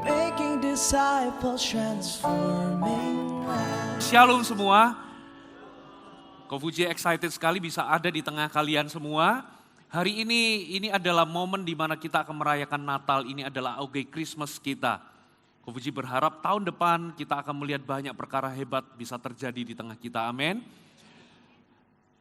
making disciples, transforming lives. Shalom semua. Kofuji excited sekali bisa ada di tengah kalian semua. Hari ini adalah momen di mana kita akan merayakan Natal. Ini adalah Auge Christmas kita. Kofuji berharap tahun depan kita akan melihat banyak perkara hebat bisa terjadi di tengah kita. Amin.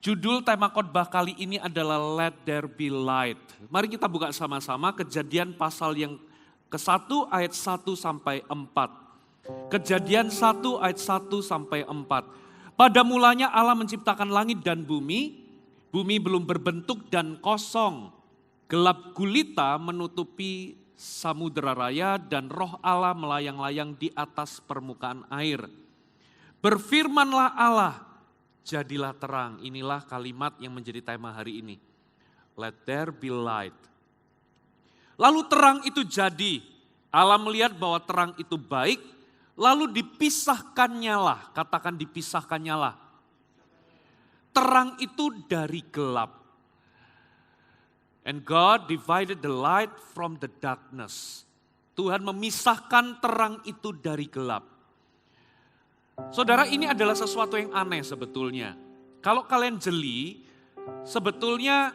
Judul tema khotbah kali ini adalah Let There Be Light. Mari kita buka sama-sama Kejadian pasal yang ke-1 ayat 1 sampai 4. Kejadian 1 ayat 1 sampai 4. Pada mulanya Allah menciptakan langit dan bumi. Bumi belum berbentuk dan kosong. Gelap gulita menutupi samudera raya dan roh Allah melayang-layang di atas permukaan air. Berfirmanlah Allah, jadilah terang. Inilah kalimat yang menjadi tema hari ini. Let there be light. Lalu terang itu jadi. Allah melihat bahwa terang itu baik. Lalu dipisahkannya lah, katakan dipisahkannya lah. Terang itu dari gelap. And God divided the light from the darkness. Tuhan memisahkan terang itu dari gelap. Saudara, ini adalah sesuatu yang aneh sebetulnya. Kalau kalian jeli, sebetulnya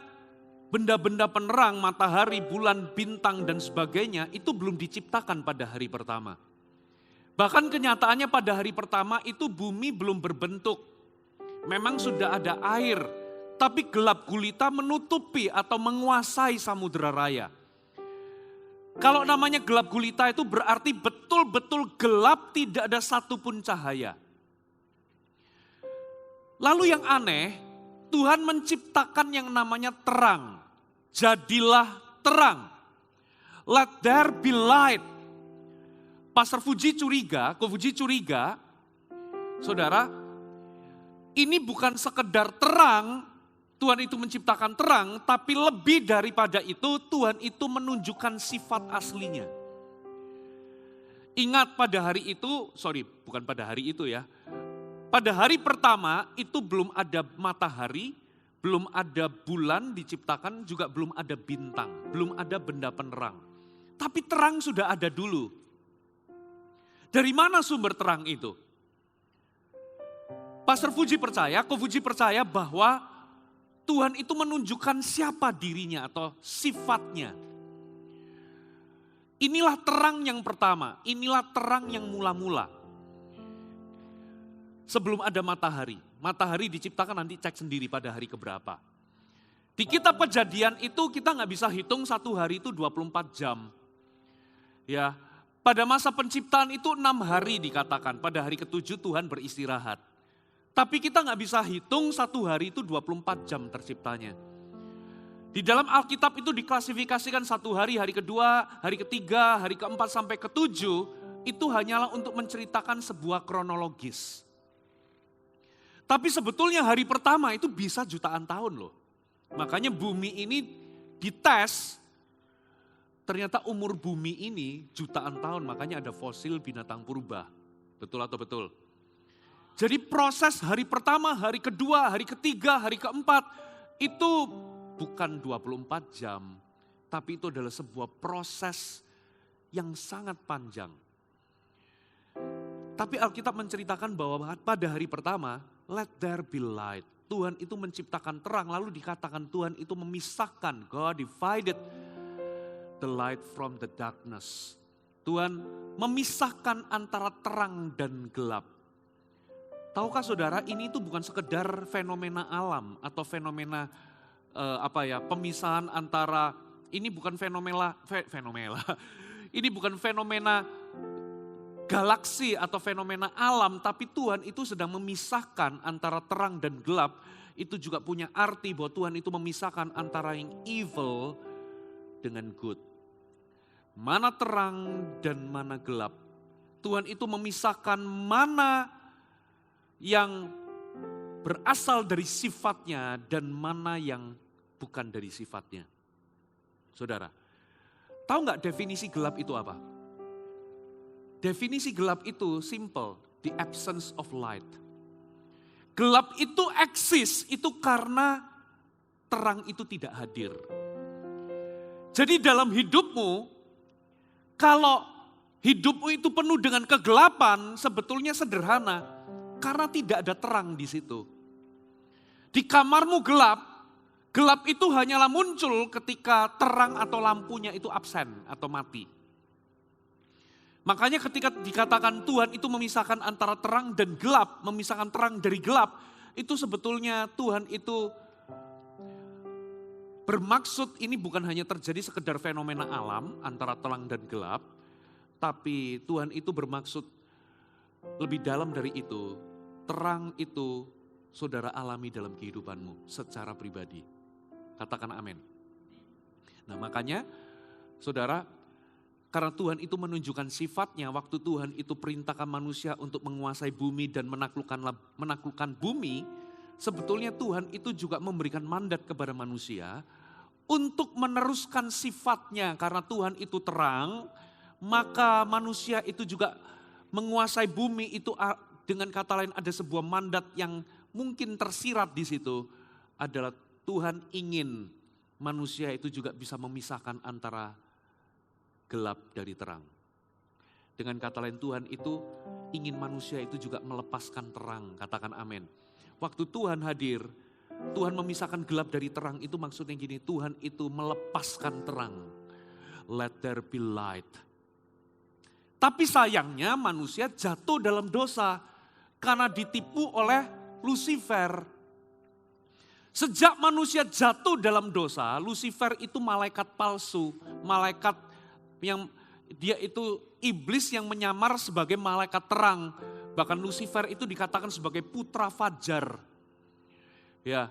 benda-benda penerang, matahari, bulan, bintang dan sebagainya itu belum diciptakan pada hari pertama. Bahkan kenyataannya pada hari pertama itu bumi belum berbentuk. Memang sudah ada air, tapi gelap gulita menutupi atau menguasai samudera raya. Kalau namanya gelap gulita itu berarti betul-betul gelap, tidak ada satupun cahaya. Lalu yang aneh, Tuhan menciptakan yang namanya terang. Jadilah terang. Let there be light. Pastor Fuji curiga, Kofuji curiga, saudara, ini bukan sekedar terang, Tuhan itu menciptakan terang, tapi lebih daripada itu, Tuhan itu menunjukkan sifat aslinya. Ingat pada hari itu, bukan pada hari itu ya, pada hari pertama itu belum ada matahari, belum ada bulan diciptakan, juga belum ada bintang, belum ada benda penerang. Tapi terang sudah ada dulu. Dari mana sumber terang itu? Pastor Fuji percaya, Kofuji percaya bahwa Tuhan itu menunjukkan siapa dirinya atau sifatnya. Inilah terang yang pertama, inilah terang yang mula-mula. Sebelum ada matahari, matahari diciptakan nanti cek sendiri pada hari keberapa. Di kitab Kejadian itu kita nggak bisa hitung satu hari itu 24 jam. Ya. Pada masa penciptaan itu 6 hari dikatakan, pada hari ke-7 Tuhan beristirahat. Tapi kita nggak bisa hitung satu hari itu 24 jam terciptanya. Di dalam Alkitab itu diklasifikasikan satu hari, hari kedua, hari ketiga, hari keempat sampai ke-7, itu hanyalah untuk menceritakan sebuah kronologis. Tapi sebetulnya hari pertama itu bisa jutaan tahun loh. Makanya bumi ini dites. Ternyata umur bumi ini jutaan tahun, makanya ada fosil binatang purba. Betul atau betul? Jadi proses hari pertama, hari kedua, hari ketiga, hari keempat, itu bukan 24 jam. Tapi itu adalah sebuah proses yang sangat panjang. Tapi Alkitab menceritakan bahwa pada hari pertama, let there be light. Tuhan itu menciptakan terang, lalu dikatakan Tuhan itu memisahkan, God divided the light from the darkness. Tuhan memisahkan antara terang dan gelap. Tahukah saudara, ini itu bukan sekedar fenomena alam atau fenomena pemisahan antara, ini bukan fenomena. Ini bukan fenomena galaksi atau fenomena alam, tapi Tuhan itu sedang memisahkan antara terang dan gelap. Itu juga punya arti bahwa Tuhan itu memisahkan antara yang evil dengan good. Mana terang dan mana gelap. Tuhan itu memisahkan mana yang berasal dari sifatnya dan mana yang bukan dari sifatnya. Saudara, tahu nggak definisi gelap itu apa? Definisi gelap itu simple, the absence of light. Gelap itu eksis, itu karena terang itu tidak hadir. Jadi dalam hidupmu, kalau hidupmu itu penuh dengan kegelapan, sebetulnya sederhana. Karena tidak ada terang di situ. Di kamarmu gelap, gelap itu hanyalah muncul ketika terang atau lampunya itu absen atau mati. Makanya ketika dikatakan Tuhan itu memisahkan antara terang dan gelap, memisahkan terang dari gelap, itu sebetulnya Tuhan itu bermaksud ini bukan hanya terjadi sekedar fenomena alam antara terang dan gelap, tapi Tuhan itu bermaksud lebih dalam dari itu. Terang itu saudara alami dalam kehidupanmu secara pribadi. Katakan amin. Nah makanya saudara, karena Tuhan itu menunjukkan sifatnya waktu Tuhan itu perintahkan manusia untuk menguasai bumi dan menaklukkan bumi, sebetulnya Tuhan itu juga memberikan mandat kepada manusia untuk meneruskan sifatnya. Karena Tuhan itu terang, maka manusia itu juga menguasai bumi itu dengan kata lain ada sebuah mandat yang mungkin tersirat di situ adalah Tuhan ingin manusia itu juga bisa memisahkan antara gelap dari terang. Dengan kata lain Tuhan itu ingin manusia itu juga melepaskan terang, katakan amin. Waktu Tuhan hadir, Tuhan memisahkan gelap dari terang itu maksudnya gini, Tuhan itu melepaskan terang. Let there be light. Tapi sayangnya manusia jatuh dalam dosa karena ditipu oleh Lucifer. Sejak manusia jatuh dalam dosa, Lucifer itu malaikat palsu, malaikat yang dia itu iblis yang menyamar sebagai malaikat terang. Bahkan Lucifer itu dikatakan sebagai putra fajar. Ya.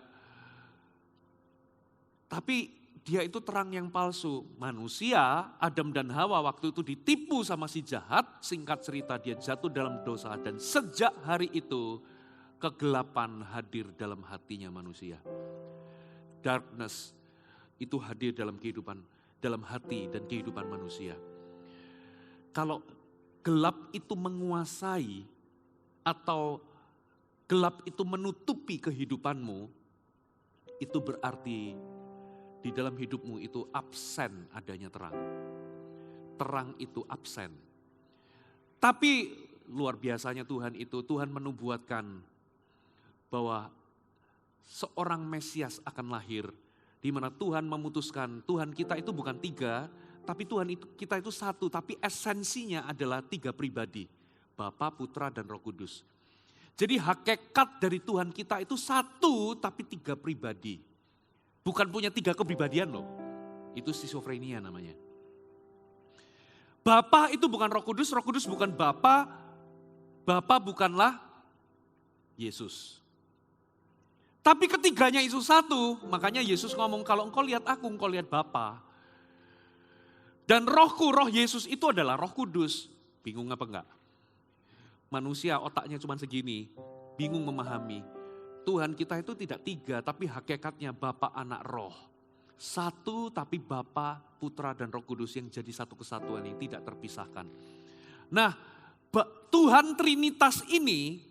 Tapi dia itu terang yang palsu. Manusia, Adam dan Hawa waktu itu ditipu sama si jahat. Singkat cerita dia jatuh dalam dosa dan sejak hari itu kegelapan hadir dalam hatinya manusia. Darkness itu hadir dalam kehidupan, dalam hati dan kehidupan manusia. Kalau gelap itu menguasai atau gelap itu menutupi kehidupanmu, itu berarti di dalam hidupmu itu absen adanya terang. Terang itu absen. Tapi luar biasanya Tuhan itu, Tuhan menubuatkan bahwa seorang Mesias akan lahir. Di mana Tuhan memutuskan, Tuhan kita itu bukan tiga, tapi Tuhan itu, kita itu satu, tapi esensinya adalah tiga pribadi. Bapa, Putra, dan Roh Kudus. Jadi hakikat dari Tuhan kita itu satu, tapi tiga pribadi. Bukan punya tiga kepribadian loh. Itu skizofrenia namanya. Bapa itu bukan Roh Kudus bukan Bapa, Bapa bukanlah Yesus. Tapi ketiganya itu satu, makanya Yesus ngomong kalau engkau lihat aku, engkau lihat Bapa. Dan rohku, roh Yesus itu adalah Roh Kudus. Bingung apa enggak? Manusia otaknya cuma segini, bingung memahami. Tuhan kita itu tidak tiga, tapi hakikatnya Bapa, Anak, Roh. Satu tapi Bapa, Putra, dan Roh Kudus yang jadi satu kesatuan yang tidak terpisahkan. Nah, Tuhan Trinitas ini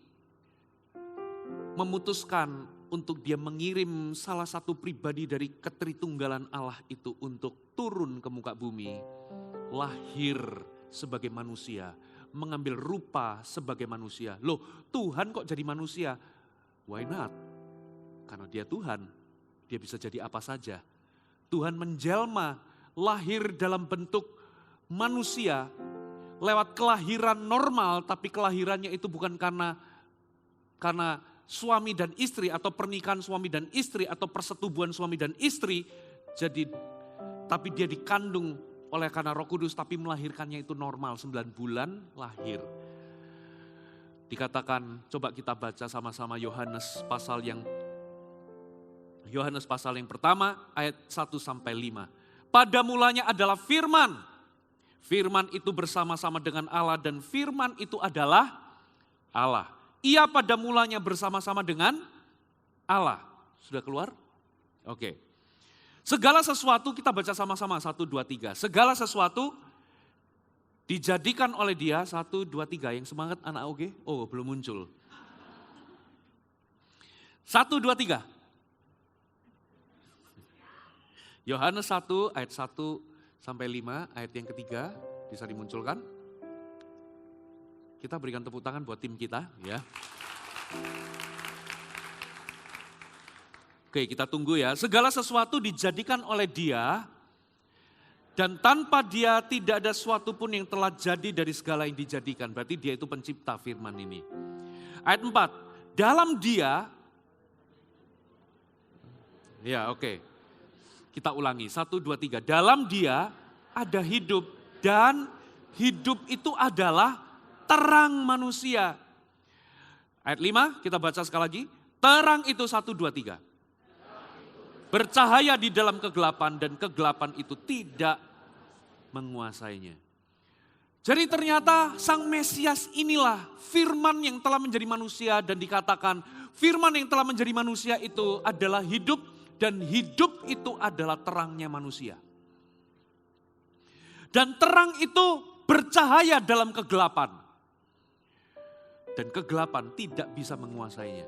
memutuskan untuk dia mengirim salah satu pribadi dari ketritunggalan Allah itu untuk turun ke muka bumi, lahir sebagai manusia, mengambil rupa sebagai manusia. Loh, Tuhan kok jadi manusia? Why not? Karena dia Tuhan, dia bisa jadi apa saja. Tuhan menjelma, lahir dalam bentuk manusia, lewat kelahiran normal, tapi kelahirannya itu bukan karena suami dan istri atau pernikahan suami dan istri atau persetubuhan suami dan istri. Tapi dia dikandung oleh karena Roh Kudus, tapi melahirkannya itu normal, 9 bulan lahir. Dikatakan, coba kita baca sama-sama Yohanes pasal yang pertama ayat 1-5. Pada mulanya adalah firman. Firman itu bersama-sama dengan Allah dan firman itu adalah Allah. Ia pada mulanya bersama-sama dengan Allah. Sudah keluar? Oke. Segala sesuatu kita baca sama-sama 1, 2, 3. Segala sesuatu dijadikan oleh dia, 1, 2, 3. Yang semangat anak oke? Oh belum muncul. 1, 2, 3. Yohanes 1 ayat 1-5 ayat yang ketiga bisa dimunculkan. Kita berikan tepuk tangan buat tim kita ya. Oke, kita tunggu ya. Segala sesuatu dijadikan oleh Dia, dan tanpa Dia tidak ada sesuatu pun yang telah jadi dari segala yang dijadikan. Berarti Dia itu pencipta firman ini. Ayat 4, dalam Dia, ya oke. Kita ulangi, 1, 2, 3. Dalam Dia ada hidup, dan hidup itu adalah terang manusia. Ayat 5, kita baca sekali lagi. Terang itu 1, 2, 3. Bercahaya di dalam kegelapan, dan kegelapan itu tidak menguasainya. Jadi ternyata Sang Mesias inilah firman yang telah menjadi manusia, dan dikatakan firman yang telah menjadi manusia itu adalah hidup, dan hidup itu adalah terangnya manusia. Dan terang itu bercahaya dalam kegelapan. Dan kegelapan tidak bisa menguasainya.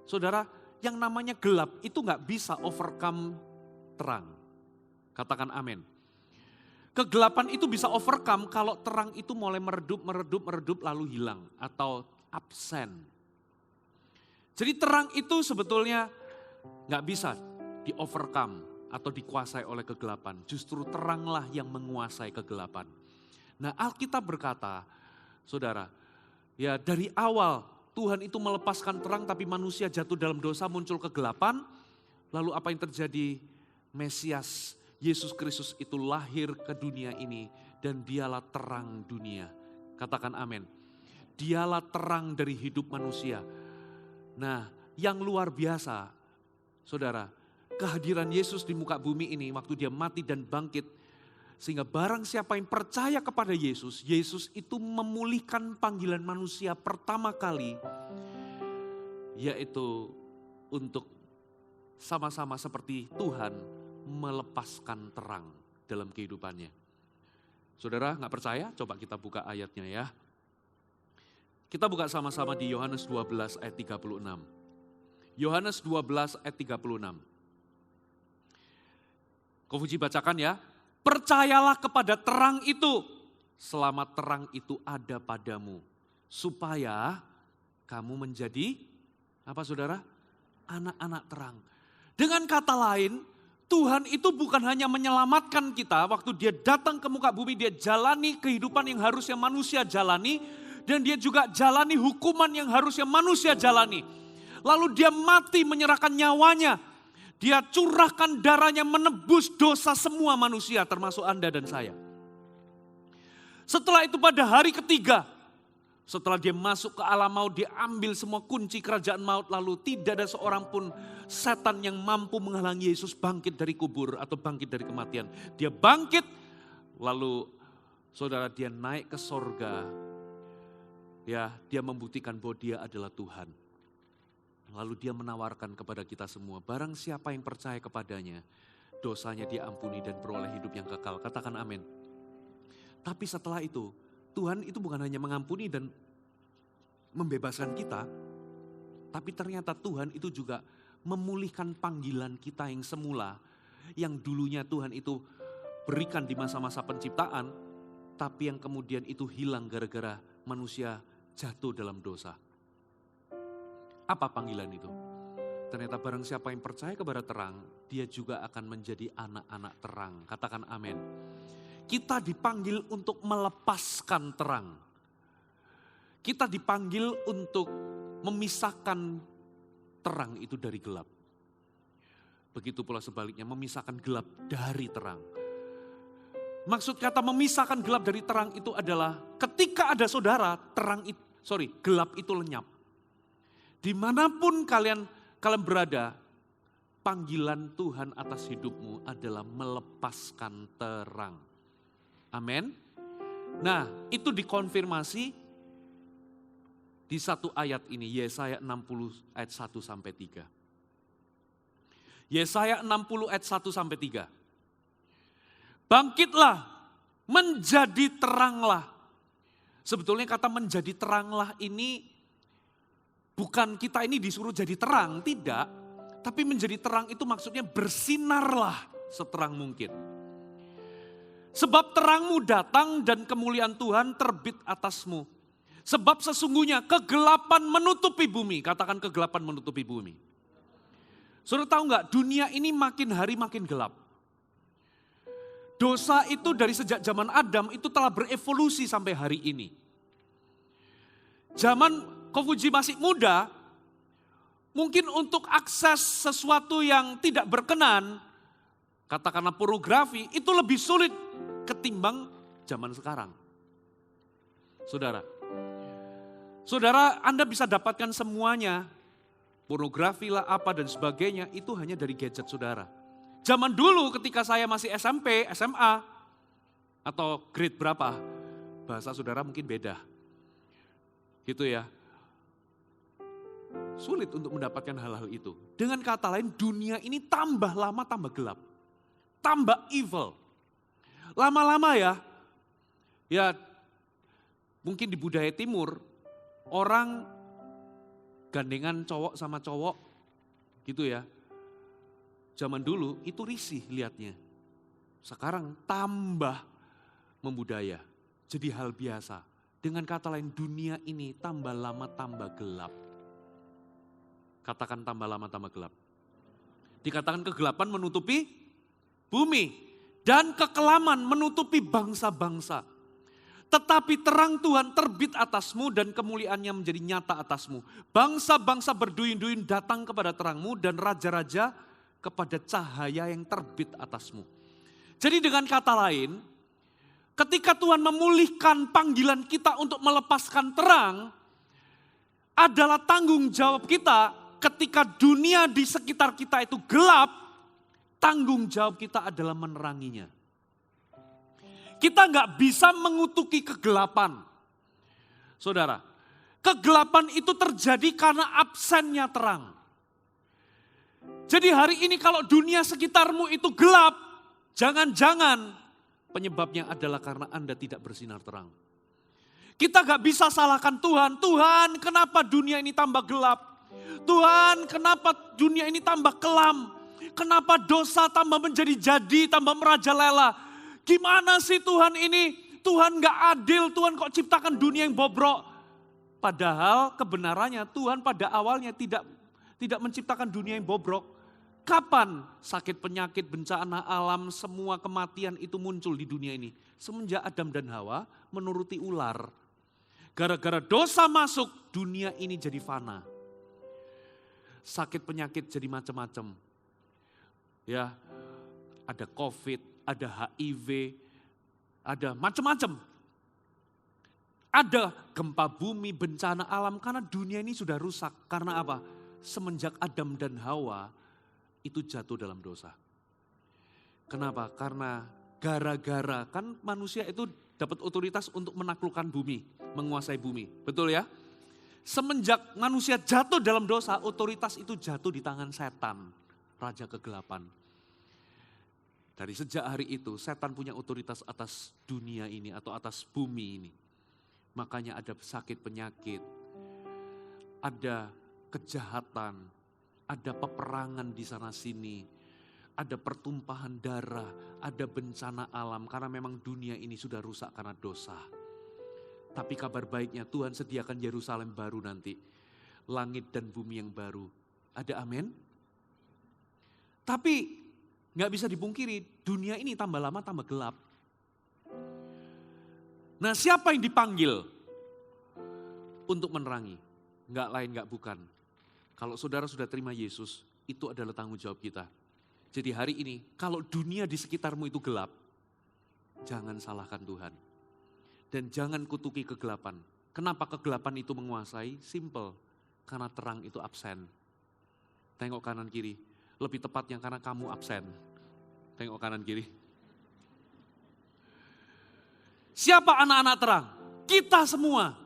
Saudara, yang namanya gelap itu gak bisa overcome terang. Katakan amin. Kegelapan itu bisa overcome kalau terang itu mulai meredup lalu hilang atau absen. Jadi terang itu sebetulnya gak bisa di overcome atau dikuasai oleh kegelapan. Justru teranglah yang menguasai kegelapan. Nah, Alkitab berkata, saudara, ya dari awal Tuhan itu melepaskan terang, tapi manusia jatuh dalam dosa, muncul kegelapan. Lalu apa yang terjadi? Mesias Yesus Kristus itu lahir ke dunia ini, dan Dialah terang dunia. Katakan amin. Dialah terang dari hidup manusia. Nah, yang luar biasa, saudara, kehadiran Yesus di muka bumi ini waktu Dia mati dan bangkit, sehingga barang siapa yang percaya kepada Yesus, Yesus itu memulihkan panggilan manusia pertama kali, yaitu untuk sama-sama seperti Tuhan melepaskan terang dalam kehidupannya. Saudara gak percaya? Coba kita buka ayatnya ya. Kita buka sama-sama di Yohanes 12 ayat 36. Yohanes 12 ayat 36. Kau Fuji bacakan ya. Percayalah kepada terang itu, selama terang itu ada padamu, supaya kamu menjadi, apa saudara? Anak-anak terang. Dengan kata lain, Tuhan itu bukan hanya menyelamatkan kita, waktu Dia datang ke muka bumi, Dia jalani kehidupan yang harusnya manusia jalani, dan Dia juga jalani hukuman yang harusnya manusia jalani. Lalu Dia mati menyerahkan nyawanya. Dia curahkan darahnya menebus dosa semua manusia, termasuk Anda dan saya. Setelah itu pada hari ketiga, setelah Dia masuk ke alam maut, Dia ambil semua kunci kerajaan maut, lalu tidak ada seorang pun setan yang mampu menghalangi Yesus bangkit dari kubur atau bangkit dari kematian. Dia bangkit, lalu saudara, Dia naik ke sorga. Ya, Dia membuktikan bahwa Dia adalah Tuhan. Lalu Dia menawarkan kepada kita semua, barang siapa yang percaya kepadanya, dosanya diampuni dan beroleh hidup yang kekal. Katakan amin. Tapi setelah itu, Tuhan itu bukan hanya mengampuni dan membebaskan kita, tapi ternyata Tuhan itu juga memulihkan panggilan kita yang semula, yang dulunya Tuhan itu berikan di masa-masa penciptaan, tapi yang kemudian itu hilang gara-gara manusia jatuh dalam dosa. Apa panggilan itu? Ternyata barang siapa yang percaya kepada terang, dia juga akan menjadi anak-anak terang. Katakan amin. Kita dipanggil untuk melepaskan terang. Kita dipanggil untuk memisahkan terang itu dari gelap. Begitu pula sebaliknya, memisahkan gelap dari terang. Maksud kata memisahkan gelap dari terang itu adalah ketika ada saudara, gelap itu lenyap. Dimanapun kalian berada, panggilan Tuhan atas hidupmu adalah melepaskan terang. Amin. Nah, itu dikonfirmasi di satu ayat ini, Yesaya 60 ayat 1 sampai 3. Yesaya 60 ayat 1 sampai 3. Bangkitlah, menjadi teranglah. Sebetulnya kata menjadi teranglah ini bukan kita ini disuruh jadi terang, tidak. Tapi menjadi terang itu maksudnya bersinarlah seterang mungkin. Sebab terangmu datang dan kemuliaan Tuhan terbit atasmu. Sebab sesungguhnya kegelapan menutupi bumi. Katakan kegelapan menutupi bumi. Saudara tahu nggak, dunia ini makin hari makin gelap. Dosa itu dari sejak zaman Adam itu telah berevolusi sampai hari ini. Zaman Kofuji masih muda, mungkin untuk akses sesuatu yang tidak berkenan, katakanlah pornografi, itu lebih sulit ketimbang zaman sekarang. Saudara, Anda bisa dapatkan semuanya, pornografi lah apa dan sebagainya, itu hanya dari gadget saudara. Zaman dulu ketika saya masih SMP, SMA, atau grade berapa, bahasa saudara mungkin beda. Gitu ya. Sulit untuk mendapatkan hal-hal itu. Dengan kata lain, dunia ini tambah lama tambah gelap. Tambah evil. Lama-lama ya mungkin di budaya timur, orang gandengan cowok sama cowok gitu ya. Zaman dulu itu risih lihatnya. Sekarang tambah membudaya. Jadi hal biasa. Dengan kata lain, dunia ini tambah lama tambah gelap. Katakan tambah lama tambah gelap. Dikatakan kegelapan menutupi bumi. Dan kekelaman menutupi bangsa-bangsa. Tetapi terang Tuhan terbit atasmu dan kemuliaannya menjadi nyata atasmu. Bangsa-bangsa berduyun-duyun datang kepada terangmu dan raja-raja kepada cahaya yang terbit atasmu. Jadi dengan kata lain, ketika Tuhan memulihkan panggilan kita untuk melepaskan terang, adalah tanggung jawab kita ketika dunia di sekitar kita itu gelap, tanggung jawab kita adalah meneranginya. Kita nggak bisa mengutuki kegelapan. Saudara, kegelapan itu terjadi karena absennya terang. Jadi hari ini kalau dunia sekitarmu itu gelap, jangan-jangan penyebabnya adalah karena Anda tidak bersinar terang. Kita gak bisa salahkan Tuhan. Tuhan, kenapa dunia ini tambah gelap? Tuhan, kenapa dunia ini tambah kelam? Kenapa dosa tambah menjadi jadi, tambah merajalela? Gimana sih Tuhan ini? Tuhan gak adil, Tuhan kok ciptakan dunia yang bobrok? Padahal kebenarannya Tuhan pada awalnya tidak menciptakan dunia yang bobrok. Kapan sakit, penyakit, bencana alam, semua kematian itu muncul di dunia ini? Semenjak Adam dan Hawa menuruti ular. Gara-gara dosa masuk, dunia ini jadi fana. Sakit, penyakit jadi macam-macam. Ya, ada COVID, ada HIV, ada macam-macam. Ada gempa bumi, bencana alam, karena dunia ini sudah rusak. Karena apa? Semenjak Adam dan Hawa, itu jatuh dalam dosa. Kenapa? Karena gara-gara kan manusia itu dapat otoritas untuk menaklukkan bumi, menguasai bumi. Betul ya? Semenjak manusia jatuh dalam dosa, otoritas itu jatuh di tangan setan, raja kegelapan. Dari sejak hari itu, setan punya otoritas atas dunia ini atau atas bumi ini. Makanya ada sakit penyakit, ada kejahatan, ada peperangan di sana sini, ada pertumpahan darah, ada bencana alam karena memang dunia ini sudah rusak karena dosa. Tapi kabar baiknya Tuhan sediakan Yerusalem baru nanti, langit dan bumi yang baru. Ada amin? Tapi nggak bisa dipungkiri, dunia ini tambah lama tambah gelap. Nah, siapa yang dipanggil untuk menerangi? Nggak lain, nggak bukan. Kalau saudara sudah terima Yesus, itu adalah tanggung jawab kita. Jadi hari ini, kalau dunia di sekitarmu itu gelap, jangan salahkan Tuhan. Dan jangan kutuki kegelapan. Kenapa kegelapan itu menguasai? Simple, karena terang itu absen. Tengok kanan kiri, lebih tepatnya karena kamu absen. Tengok kanan kiri. Siapa anak-anak terang? Kita semua.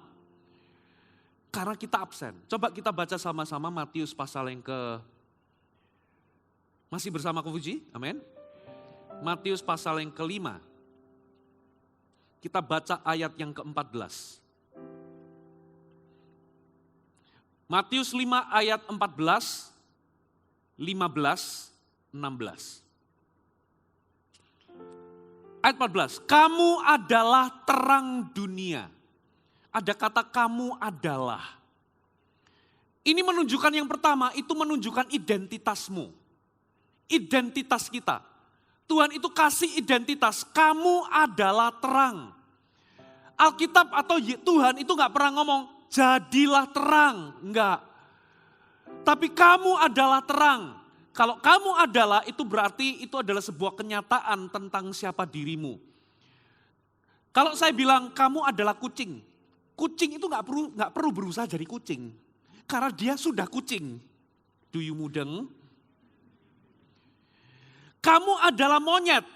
Karena kita absen. Coba kita baca sama-sama Matius pasal yang masih bersama Kofuji, amin. Matius pasal yang ke-5. Kita baca ayat yang ke-14. Matius 5 ayat 14, 15, 16. Ayat 14, kamu adalah terang dunia. ada kata kamu adalah. Ini menunjukkan yang pertama, itu menunjukkan identitasmu. Identitas kita. Tuhan itu kasih identitas, kamu adalah terang. Alkitab atau Tuhan itu gak pernah ngomong, jadilah terang. Enggak. Tapi kamu adalah terang. Kalau kamu adalah, itu berarti itu adalah sebuah kenyataan tentang siapa dirimu. Kalau saya bilang kamu adalah kucing. Kucing itu gak perlu berusaha jadi kucing. Karena dia sudah kucing. Do you mudeng? Kamu adalah monyet.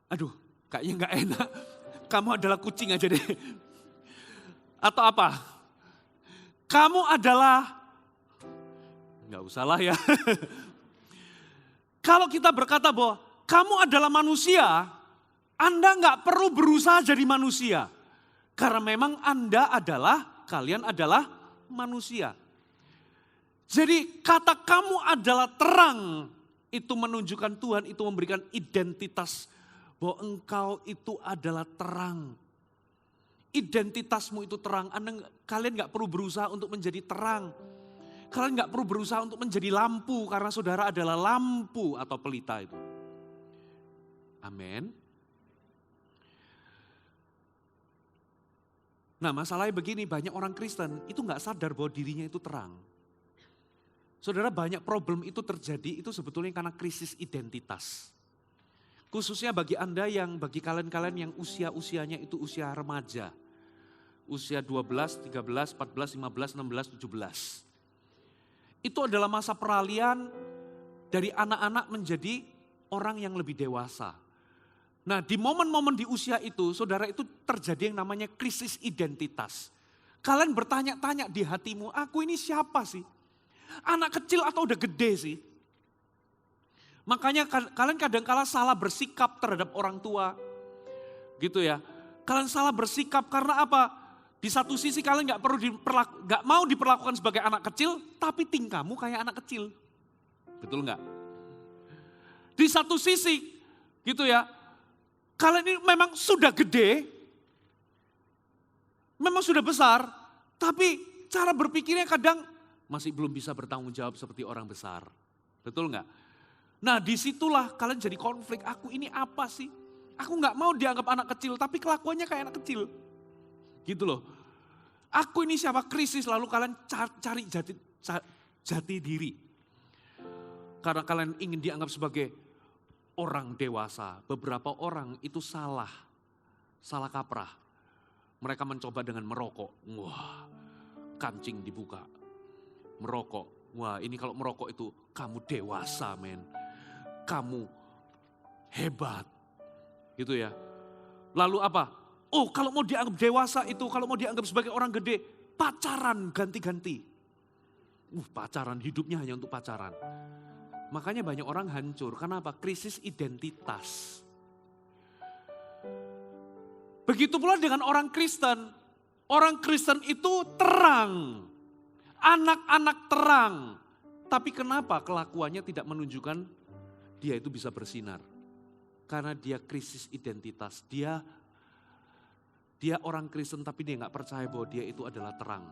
Aduh, kayaknya gak enak. Kamu adalah kucing aja deh. Atau apa? Kamu adalah, gak usah lah ya. Kalau kita berkata bahwa kamu adalah manusia, Anda gak perlu berusaha jadi manusia. Karena memang kalian adalah manusia. Jadi kata kamu adalah terang, itu menunjukkan Tuhan itu memberikan identitas bahwa engkau itu adalah terang. Identitasmu itu terang, kalian gak perlu berusaha untuk menjadi terang. Kalian gak perlu berusaha untuk menjadi lampu karena saudara adalah lampu atau pelita itu. Amin. Nah masalahnya begini, banyak orang Kristen itu gak sadar bahwa dirinya itu terang. Saudara, banyak problem itu terjadi itu sebetulnya karena krisis identitas. Khususnya bagi kalian yang usianya itu usia remaja. Usia 12, 13, 14, 15, 16, 17. Itu adalah masa peralihan dari anak-anak menjadi orang yang lebih dewasa. Nah di momen-momen di usia itu, saudara itu terjadi yang namanya krisis identitas. Kalian bertanya-tanya di hatimu, aku ini siapa sih? Anak kecil atau udah gede sih? Makanya kalian kadang-kala salah bersikap terhadap orang tua. Gitu ya. Kalian salah bersikap karena apa? Di satu sisi kalian gak mau diperlakukan sebagai anak kecil, tapi tingkahmu kayak anak kecil. Betul gak? Di satu sisi gitu ya, kalian ini memang sudah gede, memang sudah besar, tapi cara berpikirnya kadang masih belum bisa bertanggung jawab seperti orang besar. Betul nggak? Nah disitulah kalian jadi konflik, aku ini apa sih? Aku nggak mau dianggap anak kecil, tapi kelakuannya kayak anak kecil. Gitu loh. Aku ini siapa? Krisis, lalu kalian cari jati diri. Karena kalian ingin dianggap sebagai orang dewasa. Beberapa orang itu salah kaprah. Mereka mencoba dengan merokok. Wah, kancing dibuka. Merokok. Wah ini kalau merokok itu kamu dewasa men. Kamu hebat. Gitu ya. Lalu apa? Oh kalau mau dianggap dewasa itu, kalau mau dianggap sebagai orang gede, pacaran ganti-ganti. Pacaran, hidupnya hanya untuk pacaran. Makanya banyak orang hancur. Kenapa? Krisis identitas. Begitu pula dengan orang Kristen. Orang Kristen itu terang. Anak-anak terang. Tapi kenapa kelakuannya tidak menunjukkan dia itu bisa bersinar? Karena dia krisis identitas. Dia orang Kristen tapi dia gak percaya bahwa dia itu adalah terang.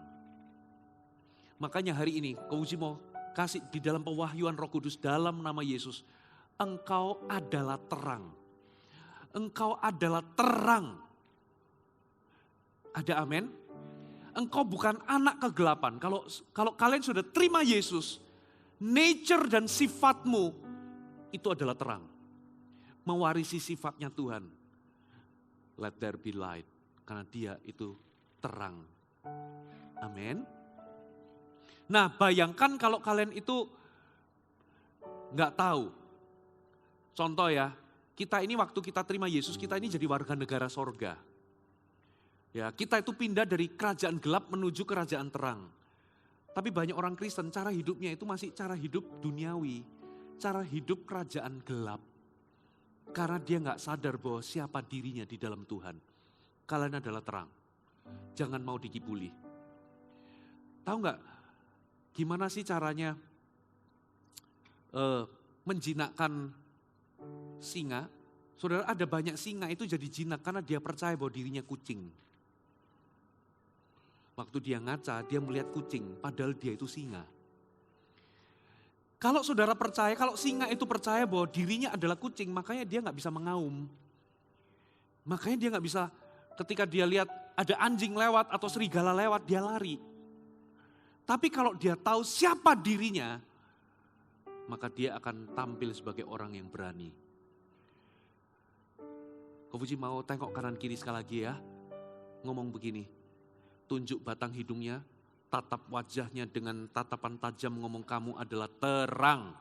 Makanya hari ini Kouji mau kasih di dalam pewahyuan Roh Kudus dalam nama Yesus. Engkau adalah terang. Engkau adalah terang. Ada amin? Engkau bukan anak kegelapan. Kalau kalian sudah terima Yesus, nature dan sifatmu itu adalah terang. Mewarisi sifatnya Tuhan. Let there be light. Karena dia itu terang. Amin. Nah bayangkan kalau kalian itu nggak tahu. Contoh ya, kita ini waktu kita terima Yesus, kita ini jadi warga negara sorga. Ya, kita itu pindah dari kerajaan gelap menuju kerajaan terang. Tapi banyak orang Kristen cara hidupnya itu masih cara hidup duniawi. Cara hidup kerajaan gelap. Karena dia gak sadar bahwa siapa dirinya di dalam Tuhan. Kalian adalah terang. Jangan mau dikibuli. Tahu gak gimana sih caranya menjinakkan singa? Saudara, ada banyak singa itu jadi jinak karena dia percaya bahwa dirinya kucing. Waktu dia ngaca, dia melihat kucing, padahal dia itu singa. Kalau saudara percaya, kalau singa itu percaya bahwa dirinya adalah kucing, makanya dia nggak bisa mengaum. Makanya dia nggak bisa, ketika dia lihat ada anjing lewat atau serigala lewat, dia lari. Tapi kalau dia tahu siapa dirinya, maka dia akan tampil sebagai orang yang berani. Kau Puji mau tengok kanan kiri sekali lagi ya. Ngomong begini, tunjuk batang hidungnya, tatap wajahnya dengan tatapan tajam, ngomong kamu adalah terang.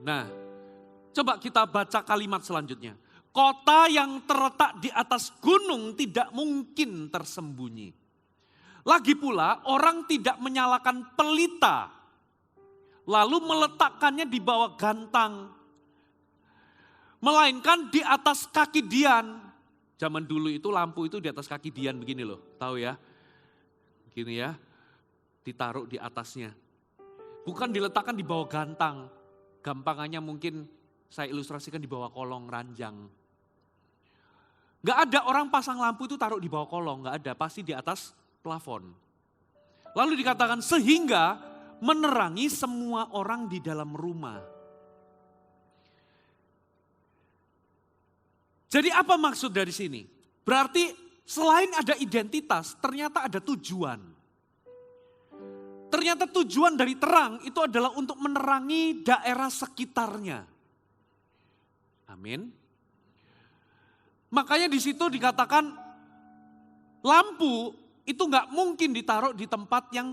Nah, coba kita baca kalimat selanjutnya. Kota yang terletak di atas gunung tidak mungkin tersembunyi. Lagi pula orang tidak menyalakan pelita, lalu meletakkannya di bawah gantang, melainkan di atas kaki dian. Zaman dulu itu lampu itu di atas kaki dian begini loh, tahu ya? Gini ya, ditaruh di atasnya. Bukan diletakkan di bawah gantang. Gampangannya mungkin saya ilustrasikan di bawah kolong ranjang. Gak ada orang pasang lampu itu taruh di bawah kolong, gak ada, pasti di atas plafon. Lalu dikatakan sehingga menerangi semua orang di dalam rumah. Jadi apa maksud dari sini? Berarti selain ada identitas, ternyata ada tujuan. Ternyata tujuan dari terang itu adalah untuk menerangi daerah sekitarnya. Amin. Makanya di situ dikatakan lampu itu nggak mungkin ditaruh di tempat yang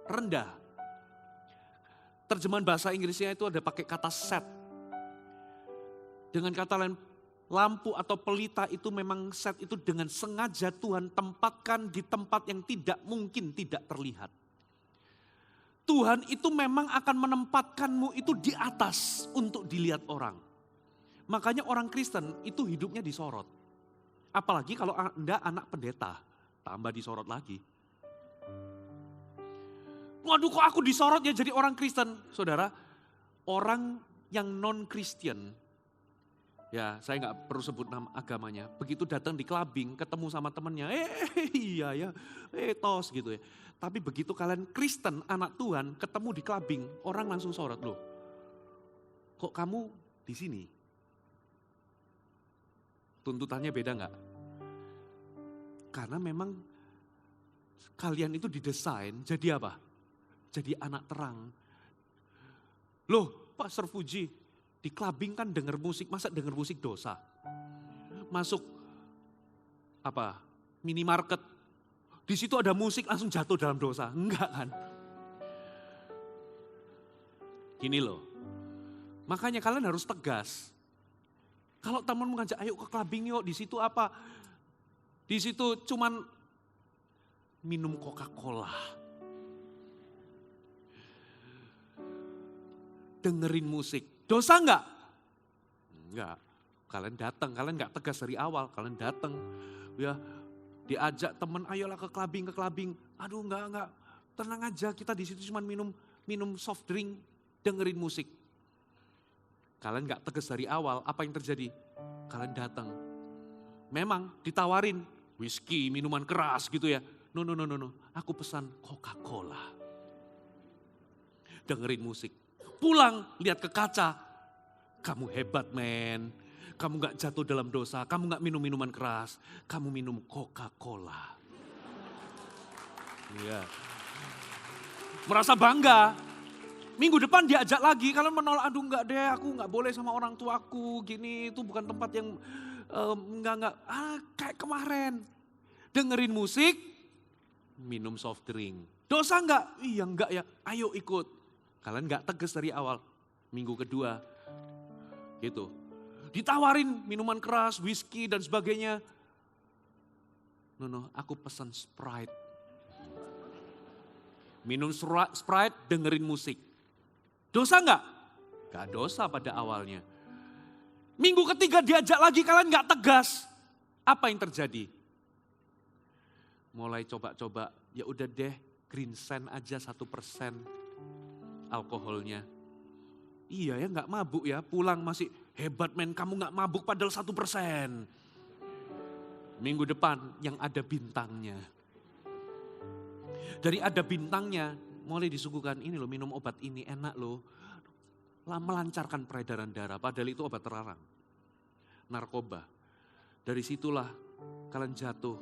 rendah. Terjemahan bahasa Inggrisnya itu ada pakai kata set. Dengan kata lain, lampu atau pelita itu memang set itu dengan sengaja Tuhan tempatkan di tempat yang tidak mungkin tidak terlihat. Tuhan itu memang akan menempatkanmu itu di atas untuk dilihat orang. Makanya orang Kristen itu hidupnya disorot. Apalagi kalau Anda anak pendeta, tambah disorot lagi. Waduh kok aku disorot ya jadi orang Kristen. Saudara, orang yang non-Christian, ya saya nggak perlu sebut nama agamanya, begitu datang di clubbing ketemu sama temennya, iya ya, tos gitu ya. Tapi begitu kalian Kristen, anak Tuhan, ketemu di clubbing, orang langsung sorot loh. Kok kamu di sini? Tuntutannya beda nggak? Karena memang kalian itu didesain jadi apa? Jadi anak terang. Loh, Pastor Puji, di clubbing kan denger musik, masa denger musik dosa? Masuk apa? Minimarket, di situ ada musik langsung jatuh dalam dosa? Enggak kan? Gini loh, makanya kalian harus tegas. Kalau teman mengajak, ayo ke clubbing yuk, di situ apa? Di situ cuman minum Coca-Cola. Dengerin musik. Dosa enggak? Enggak. Kalian datang, kalian enggak tegas dari awal, kalian datang. Ya, diajak teman, ayolah ke clubbing. Aduh enggak. Tenang aja, kita di situ cuma minum soft drink, dengerin musik. Kalian enggak tegas dari awal, apa yang terjadi? Kalian datang. Memang ditawarin whisky, minuman keras gitu ya. No. Aku pesan Coca-Cola. Dengerin musik. Pulang, lihat ke kaca. Kamu hebat men. Kamu gak jatuh dalam dosa. Kamu gak minum minuman keras. Kamu minum Coca-Cola. Iya. Merasa bangga. Minggu depan diajak lagi. Kalian menolak, aduh enggak deh. Aku gak boleh sama orang tuaku. Gini, itu bukan tempat yang enggak. Kayak kemarin. Dengerin musik. Minum soft drink. Dosa enggak? Iya enggak ya. Ayo ikut. Kalian gak tegas dari awal. Minggu kedua. Gitu. Ditawarin minuman keras, whisky dan sebagainya. No, aku pesan Sprite. Minum Sprite, dengerin musik. Dosa enggak? Gak dosa pada awalnya. Minggu ketiga diajak lagi, kalian gak tegas. Apa yang terjadi? Mulai coba-coba, ya udah deh, green sand aja 1% alkoholnya. Iya ya, nggak mabuk ya, pulang masih hebat men, kamu nggak mabuk padahal 1%. Minggu depan yang ada bintangnya. Dari ada bintangnya, mulai disuguhkan ini loh, minum obat ini enak loh. Melancarkan peredaran darah, padahal itu obat terlarang. Narkoba. Dari situlah kalian jatuh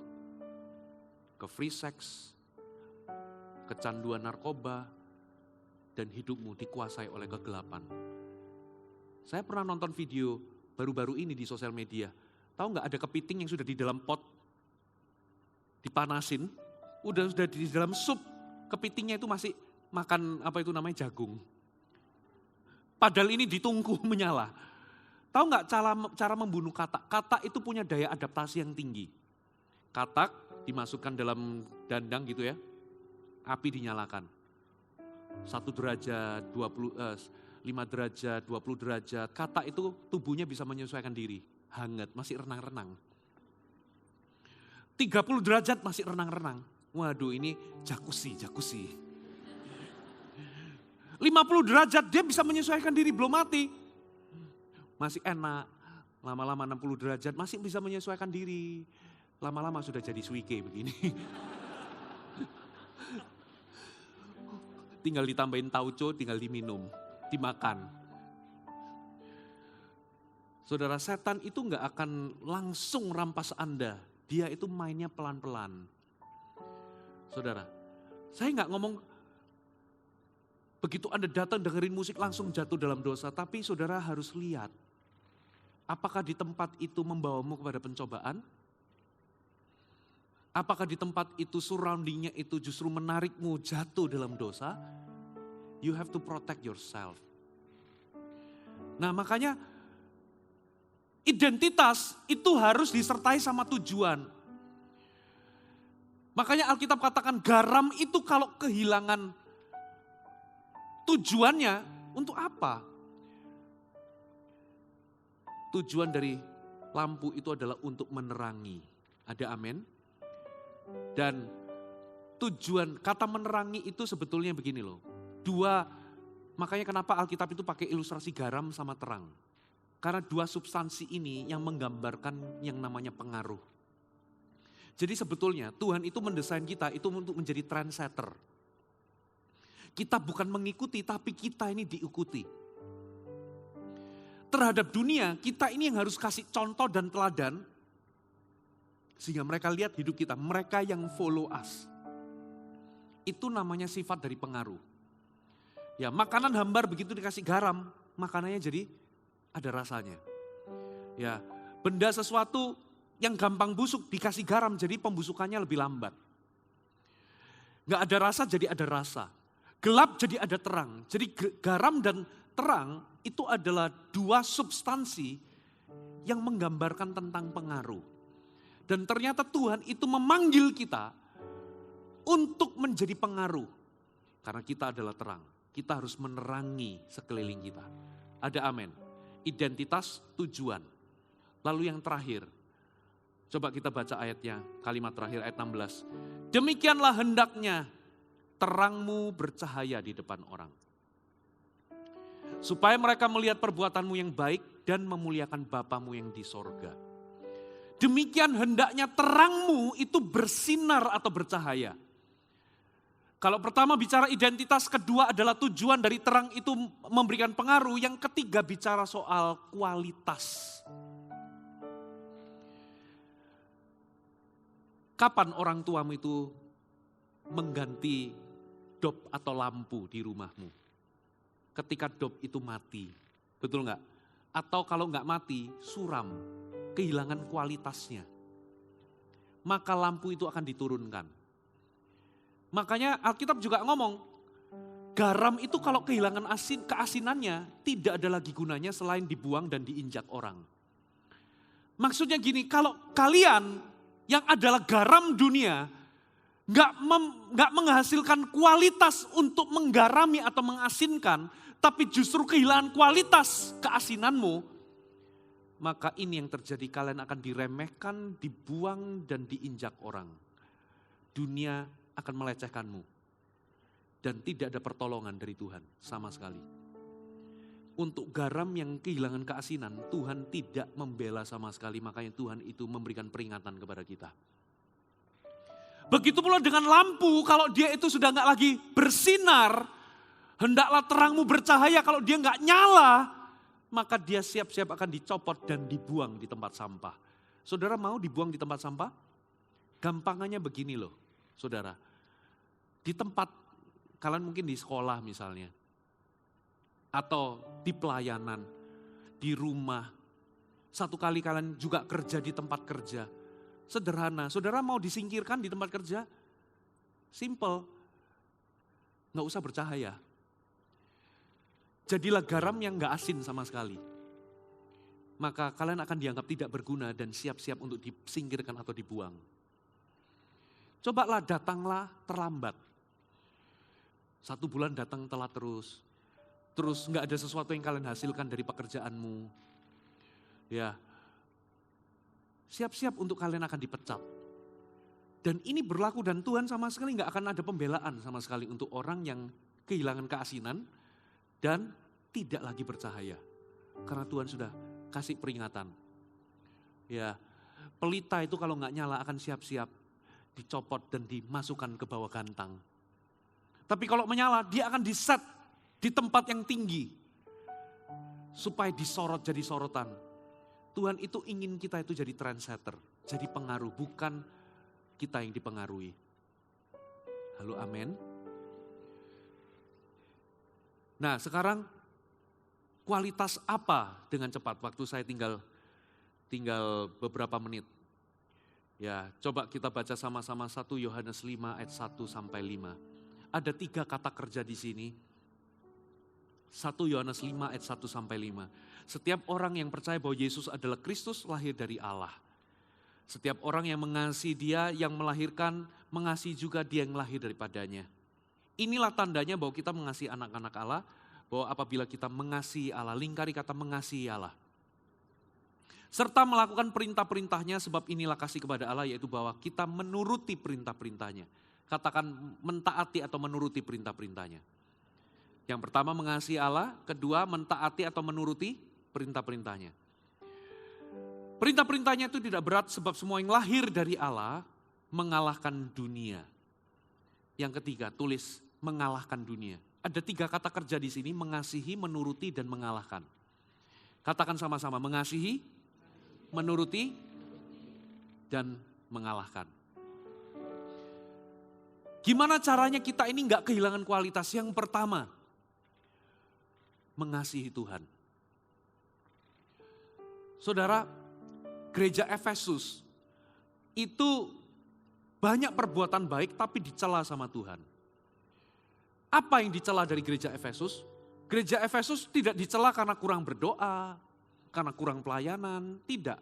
ke free sex, kecanduan narkoba, dan hidupmu dikuasai oleh kegelapan. Saya pernah nonton video baru-baru ini di sosial media. Tahu nggak ada kepiting yang sudah di dalam pot, dipanasin, sudah di dalam sup, kepitingnya itu masih makan apa itu namanya jagung. Padahal ini ditunggu menyala. Tahu nggak cara membunuh katak? Katak itu punya daya adaptasi yang tinggi. Katak dimasukkan dalam dandang gitu ya, api dinyalakan. 1 derajat, 5 derajat, 20 derajat. Katak itu tubuhnya bisa menyesuaikan diri. Hangat, masih renang-renang. 30 derajat masih renang-renang. Waduh ini jacuzzi. 50 derajat dia bisa menyesuaikan diri, belum mati. Masih enak. Lama-lama 60 derajat masih bisa menyesuaikan diri. Lama-lama sudah jadi suike begini. Tinggal ditambahin tauco, tinggal diminum, dimakan. Saudara, setan itu nggak akan langsung rampas Anda. Dia itu mainnya pelan-pelan. Saudara, saya nggak ngomong begitu Anda datang dengerin musik langsung jatuh dalam dosa. Tapi saudara harus lihat, apakah di tempat itu membawamu kepada pencobaan? Apakah di tempat itu surroundingnya itu justru menarikmu jatuh dalam dosa? You have to protect yourself. Nah makanya identitas itu harus disertai sama tujuan. Makanya Alkitab katakan garam itu kalau kehilangan tujuannya untuk apa? Tujuan dari lampu itu adalah untuk menerangi. Ada amin? Dan tujuan kata menerangi itu sebetulnya begini loh. Makanya kenapa Alkitab itu pakai ilustrasi garam sama terang. Karena 2 substansi ini yang menggambarkan yang namanya pengaruh. Jadi sebetulnya Tuhan itu mendesain kita itu untuk menjadi trendsetter. Kita bukan mengikuti tapi kita ini diikuti. Terhadap dunia kita ini yang harus kasih contoh dan teladan. Sehingga mereka lihat hidup kita, mereka yang follow us. Itu namanya sifat dari pengaruh. Ya makanan hambar begitu dikasih garam, makanannya jadi ada rasanya. Ya, benda sesuatu yang gampang busuk dikasih garam jadi pembusukannya lebih lambat. Gak ada rasa jadi ada rasa. Gelap jadi ada terang. Jadi garam dan terang itu adalah 2 substansi yang menggambarkan tentang pengaruh. Dan ternyata Tuhan itu memanggil kita untuk menjadi pengaruh. Karena kita adalah terang. Kita harus menerangi sekeliling kita. Ada amin. Identitas, tujuan. Lalu yang terakhir, coba kita baca ayatnya, kalimat terakhir ayat 16. Demikianlah hendaknya terangmu bercahaya di depan orang. Supaya mereka melihat perbuatanmu yang baik dan memuliakan Bapamu yang di sorga. Demikian hendaknya terangmu itu bersinar atau bercahaya. Kalau pertama bicara identitas, kedua adalah tujuan dari terang itu memberikan pengaruh. Yang ketiga bicara soal kualitas. Kapan orang tuamu itu mengganti dop atau lampu di rumahmu? Ketika dop itu mati, betul nggak? Atau kalau nggak mati, suram, kehilangan kualitasnya. Maka lampu itu akan diturunkan. Makanya Alkitab juga ngomong, garam itu kalau kehilangan keasinannya tidak ada lagi gunanya selain dibuang dan diinjak orang. Maksudnya gini, kalau kalian yang adalah garam dunia nggak menghasilkan kualitas untuk menggarami atau mengasinkan, tapi justru kehilangan kualitas keasinanmu, maka ini yang terjadi, kalian akan diremehkan, dibuang dan diinjak orang. Dunia akan melecehkanmu. Dan tidak ada pertolongan dari Tuhan sama sekali. untuk garam yang kehilangan keasinan, Tuhan tidak membela sama sekali, makanya Tuhan itu memberikan peringatan kepada kita. Begitu pula dengan lampu, kalau dia itu sudah nggak lagi bersinar, hendaklah terangmu bercahaya, kalau dia nggak nyala, maka dia siap-siap akan dicopot dan dibuang di tempat sampah. Saudara mau dibuang di tempat sampah? Gampangannya begini loh, saudara. Di tempat, kalian mungkin di sekolah misalnya, atau di pelayanan, di rumah. Satu kali kalian juga kerja di tempat kerja. Sederhana, saudara mau disingkirkan di tempat kerja? Simple, nggak usah bercahaya. Jadilah garam yang nggak asin sama sekali. Maka kalian akan dianggap tidak berguna dan siap-siap untuk disingkirkan atau dibuang. Cobalah datanglah terlambat. 1 bulan datang telat terus nggak ada sesuatu yang kalian hasilkan dari pekerjaanmu. Ya, siap-siap untuk kalian akan dipecat. Dan ini berlaku dan Tuhan sama sekali nggak akan ada pembelaan sama sekali untuk orang yang kehilangan keasinan dan tidak lagi bercahaya. Karena Tuhan sudah kasih peringatan. Ya, pelita itu kalau nggak nyala akan siap-siap dicopot dan dimasukkan ke bawah gantang. Tapi kalau menyala dia akan diset di tempat yang tinggi, supaya disorot jadi sorotan. Tuhan itu ingin kita itu jadi trendsetter, jadi pengaruh, bukan kita yang dipengaruhi. Halo, amin. Nah sekarang kualitas apa dengan cepat? Waktu saya tinggal beberapa menit. Ya, coba kita baca sama-sama 1 Yohanes 5 ayat 1 sampai 5. Ada 3 kata kerja di sini. 1 Yohanes 5 ayat 1 sampai 5. Setiap orang yang percaya bahwa Yesus adalah Kristus lahir dari Allah. Setiap orang yang mengasihi Dia yang melahirkan, mengasihi juga Dia yang lahir daripadanya. Inilah tandanya bahwa kita mengasihi anak-anak Allah, bahwa apabila kita mengasihi Allah, lingkari kata mengasihi Allah. Serta melakukan perintah-perintahnya, sebab inilah kasih kepada Allah, yaitu bahwa kita menuruti perintah-perintahnya. Katakan mentaati atau menuruti perintah-perintahnya. Yang pertama mengasihi Allah, kedua mentaati atau menuruti perintah-perintahnya. Perintah-perintahnya itu tidak berat sebab semua yang lahir dari Allah mengalahkan dunia. Yang ketiga tulis mengalahkan dunia. Ada 3 kata kerja di sini, mengasihi, menuruti, dan mengalahkan. Katakan sama-sama, mengasihi, menuruti, dan mengalahkan. Gimana caranya kita ini nggak kehilangan kualitas? Yang pertama, mengasihi Tuhan. Saudara, gereja Efesus itu banyak perbuatan baik tapi dicela sama Tuhan. Apa yang dicela dari gereja Efesus? Gereja Efesus tidak dicela karena kurang berdoa, karena kurang pelayanan, tidak.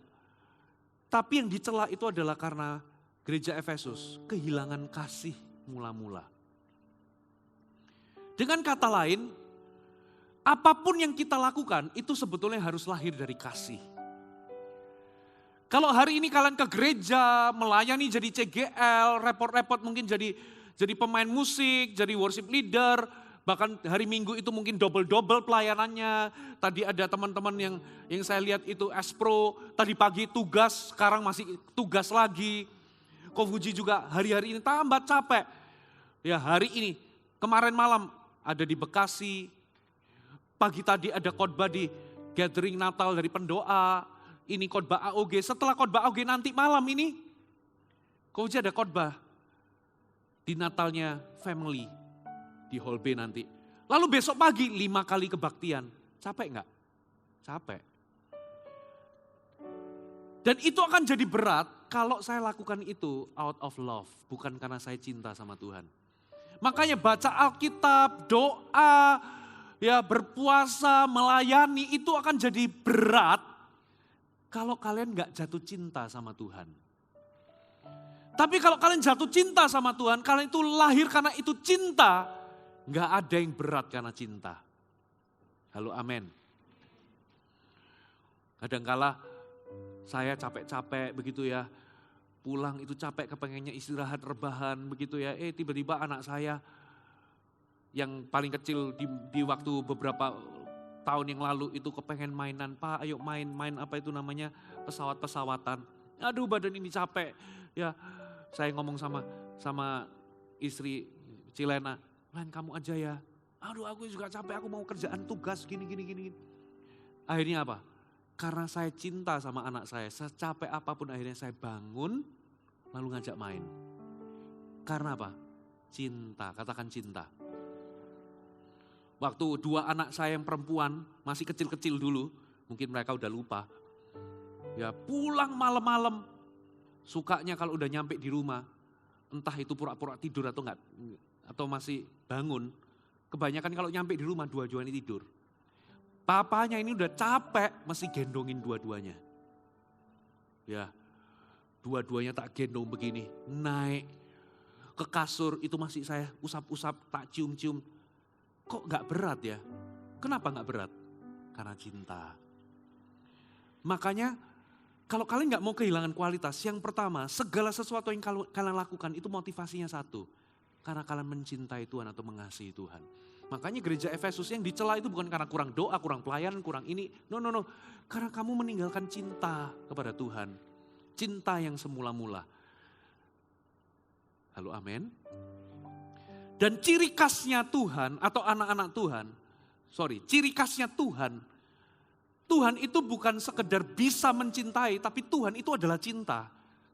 Tapi yang dicela itu adalah karena gereja Efesus kehilangan kasih mula-mula. Dengan kata lain, apapun yang kita lakukan itu sebetulnya harus lahir dari kasih. Kalau hari ini kalian ke gereja, melayani jadi CGL, repot-repot mungkin jadi pemain musik, jadi worship leader, bahkan hari Minggu itu mungkin double-double pelayanannya. Tadi ada teman-teman yang saya lihat itu S-Pro, tadi pagi tugas, sekarang masih tugas lagi. Kofuji juga hari-hari ini tambah capek. Ya hari ini, kemarin malam ada di Bekasi, pagi tadi ada khotbah di gathering Natal dari pendoa, ini khotbah AOG, setelah khotbah AOG nanti malam ini, Kofuji ada khotbah di Natalnya family, di Hall B nanti. Lalu besok pagi 5 kali kebaktian, capek enggak? Capek. Dan itu akan jadi berat kalau saya lakukan itu out of love, bukan karena saya cinta sama Tuhan. Makanya baca Alkitab, doa, ya berpuasa, melayani itu akan jadi berat kalau kalian gak jatuh cinta sama Tuhan. Tapi kalau kalian jatuh cinta sama Tuhan, kalian itu lahir karena itu cinta, gak ada yang berat karena cinta. Halo, amin. Kadangkala saya capek-capek begitu ya, pulang itu capek, kepengennya istirahat, rebahan begitu ya. Tiba-tiba anak saya yang paling kecil di waktu beberapa tahun yang lalu itu kepengen mainan, Pak ayo main apa itu namanya, pesawat-pesawatan. Aduh badan ini capek. Ya, saya ngomong sama istri Cilena, Len kamu aja ya. Aduh aku juga capek, aku mau kerjaan tugas gini. Akhirnya apa? Karena saya cinta sama anak saya, secapek apapun akhirnya saya bangun, lalu ngajak main. Karena apa? Cinta, katakan cinta. Waktu 2 anak saya yang perempuan, masih kecil-kecil dulu, mungkin mereka udah lupa. Ya pulang malam-malam, sukanya kalau udah nyampe di rumah, entah itu pura-pura tidur atau enggak, atau masih bangun. Kebanyakan kalau nyampe di rumah dua-duanya tidur. Papanya ini udah capek, mesti gendongin dua-duanya. Ya, dua-duanya tak gendong begini, naik ke kasur itu masih saya usap-usap, tak cium-cium. Kok gak berat ya? Kenapa gak berat? Karena cinta. Makanya kalau kalian gak mau kehilangan kualitas, yang pertama segala sesuatu yang kalian lakukan itu motivasinya satu. Karena kalian mencintai Tuhan atau mengasihi Tuhan. Makanya gereja Efesus yang dicela itu bukan karena kurang doa, kurang pelayanan, kurang ini. No. Karena kamu meninggalkan cinta kepada Tuhan. Cinta yang semula-mula. Halo amin. Dan ciri khasnya Tuhan atau anak-anak Tuhan. Ciri khasnya Tuhan. Tuhan itu bukan sekedar bisa mencintai, tapi Tuhan itu adalah cinta.